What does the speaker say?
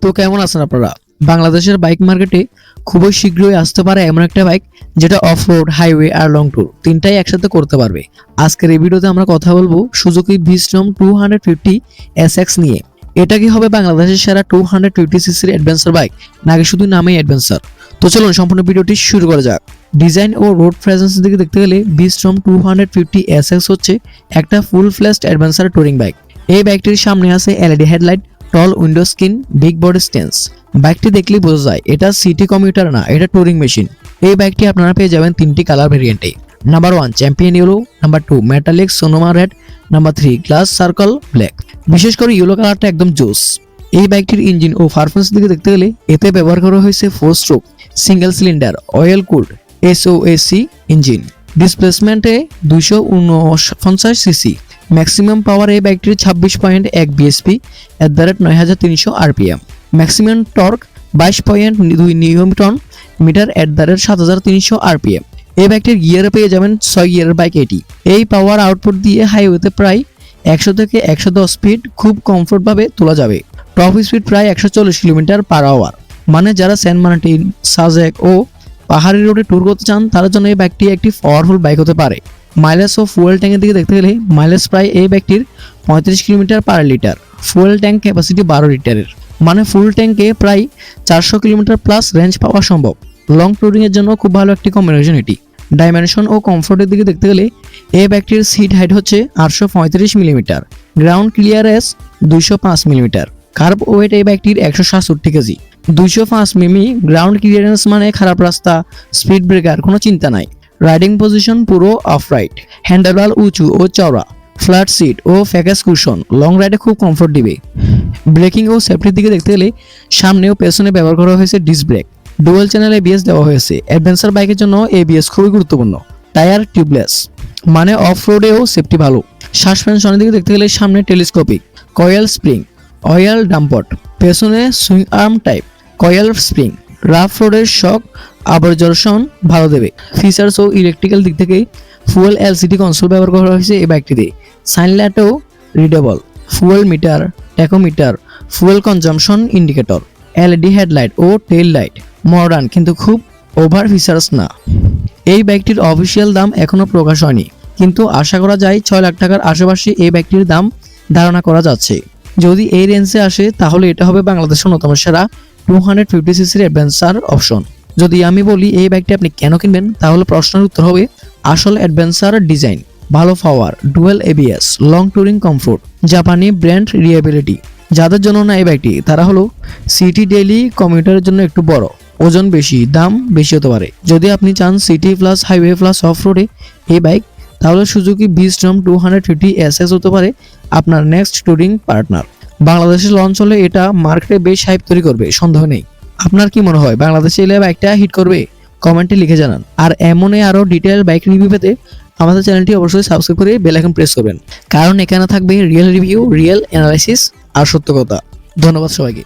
তো কেমন আছেন আপনারা? বাংলাদেশের বাইক মার্কেটে খুবই শীঘ্রই আসতে পারে এমন একটা বাইক যেটা অফ রোড, হাইওয়ে আর লং ট্যুর তিনটাই একসাথে করতে পারবে। আজকের এই ভিডিওতে আমরা কথা বলবো সুজুকি ভিস্টম 250 SX নিয়ে। এটা কি হবে বাংলাদেশের সেরা 250 সিসির অ্যাডভেঞ্চার বাইক, নাকি শুধু নামেই অ্যাডভেঞ্চার? তো চলুন সম্পূর্ণ ভিডিওটি শুরু করা যাক। ডিজাইন ও রোড প্রেজেন্সের দিকে দেখতে গেলে ভিস্টম 250 SX হচ্ছে একটা ফুল ফ্লেজড অ্যাডভেঞ্চার টুরিং বাইক। এই বাইকটির সামনে আছে এলইডি হেডলাইট, টল উইন্ডো স্ক্রিন, বিগ বডি স্টেন্স। বাইকটি দেখলেই বোঝা যায় এটা সিটি কমিউটার না, এটা টুরিং মেশিন। এই বাইকটি আপনারা পেয়ে যাবেন তিনটি কালার ভেরিয়েন্টে। Number 1 champion yellow, number 2 metallic Sonoma red, number 3 glass circle black. বিশেষ করে ইয়েলো কালারটা একদম জোস। এই বাইকটির ইঞ্জিন ও পারফরম্যান্স দিকে দেখতে গেলে এতে ব্যবহার করা হয়েছে 4 stroke single cylinder oil cooled SOAC engine. ডিসপ্লেসমেন্টে 249 সিসি। ম্যাক্সিমাম পাওয়ার এই বাইকটির 26.1 BHP @9300 RPM। Maximum torque 22.2 newton metre @7300 RPM। এই বাইকটির গিয়ারে পেয়ে যাবেন 6 গিয়ারের বাইক এটি। এই পাওয়ার আউটপুট দিয়ে হাইওয়েতে প্রায় 100 থেকে 110 স্পিড খুব কমফোর্টভাবে তোলা যাবে। টপ স্পিড প্রায় 140 কিলোমিটার পার আওয়ার। মানে যারা সেন্ট মার্টিন, সাজেক ও পাহাড়ি রোডে ট্যুর করতে চান তাদের জন্য এই বাইকটি একটি পাওয়ারফুল বাইক হতে পারে। মাইলেজ ও ফুয়েল ট্যাঙ্কের দিকে দেখতে গেলে মাইলেজ প্রায় এই বাইকটির 35 kilometre per litre. Fuel tank capacity 12 লিটারের, মানে ফুল ট্যাঙ্কে প্রায় 400 কিলোমিটার প্লাস রেঞ্জ পাওয়া সম্ভব। লং ট্যুরিং এর জন্য খুব ভালো একটি কম্বিনেশন এটি। ডাইমেনশন ও কমফোর্টের দিকে দেখতে গেলে এই বাইকটির সিট হাইট হচ্ছে 835 millimetre, ground clearance 205 millimetre. Kerb weight এই বাইকটির 167 কেজি। 205 মিমি গ্রাউন্ড ক্লিয়ারেন্স মানে খারাপ রাস্তা, স্পিড ব্রেকার কোনো চিন্তা নাই। রাইডিং পজিশন পুরো অফরাইট, হ্যান্ডেলবার উঁচু ও চওড়া, ফ্ল্যাট সিট ও ফ্যাকাস কুশন লং রাইডে খুব কমফোর্ট দিবে। ব্রেকিং ও সেফটির দিকে দেখতে গেলে সামনে ও পেছনে ব্যবহার করা হয়েছে disc brake, dual channel ABS দেওয়া হয়েছে। অ্যাডভেঞ্চার বাইকের জন্য ABS খুবই গুরুত্বপূর্ণ। টায়ার টিউবলেস, মানে অফ রোডেও সেফটি ভালো। সাসপেনশনের দিকে দেখতে গেলে সামনে টেলিস্কোপিক কয়েল স্প্রিং, অয়েল ডাম্পট, পেছনে swing arm type coil spring. Rough রোডের শক আবর্জর্ষণ ভালো দেবে। ফিচার্স ও ইলেকট্রিক্যাল দিক থেকে ফুয়েল LCD কনসোল ব্যবহার করা হয়েছে এই বাইকটিতে। সাইনলাইটও readable, fuel meter, tachometer, fuel consumption indicator, LED headlight ও টেইল লাইট। মডার্ন কিন্তু খুব ওভার ফিচার্স না। এই বাইকটির অফিসিয়াল দাম এখনো প্রকাশ হয়নি, কিন্তু আশা করা যায় 6 লাখ টাকার আশেপাশে এই বাইকটির দাম ধারণা করা যাচ্ছে। যদি এই রেঞ্জে আসে তাহলে এটা হবে বাংলাদেশের অন্যতম সেরা 250 সিসির অ্যাডভেঞ্চার অপশন। যদি আমি বলি এই বাইকটি আপনি কেন কিনবেন, তাহলে প্রশ্নের উত্তর হবে আসল অ্যাডভেঞ্চার ডিজাইন, ভালো power, dual ABS, long touring comfort, জাপানি ব্র্যান্ড রিয়েবিলিটি। যাদের জন্য না এই বাইকটি তারা হলো সিটি ডেইলি কমিউটারের জন্য একটু বড়, ওজন বেশি, দাম বেশি হতে পারে। যদি আপনি চান city plus highway plus of রোডে এই বাইক, তাহলে সুজুকি ভিস্টম 250 SX হতে পারে আপনার নেক্সট টুরিং পার্টনার। বাংলাদেশের লঞ্চ হলে এটা মার্কেটে বেশ হাইপ তৈরি করবে, সন্দেহ নেই। আপনার কি মনে হয় বাংলাদেশে এলে বাইকটা হিট করবে? কমেন্টে লিখে জানান। আর এমনই আরো ডিটেইল বাইক রিভিউ পেতে আমাদের চ্যানেলটি অবশ্যই সাবস্ক্রাইব করে বেল আইকন প্রেস করবেন, কারণ এখানে থাকবে রিয়েল রিভিউ, রিয়েল অ্যানালাইসিস আর সত্য কথা। ধন্যবাদ সবাইকে।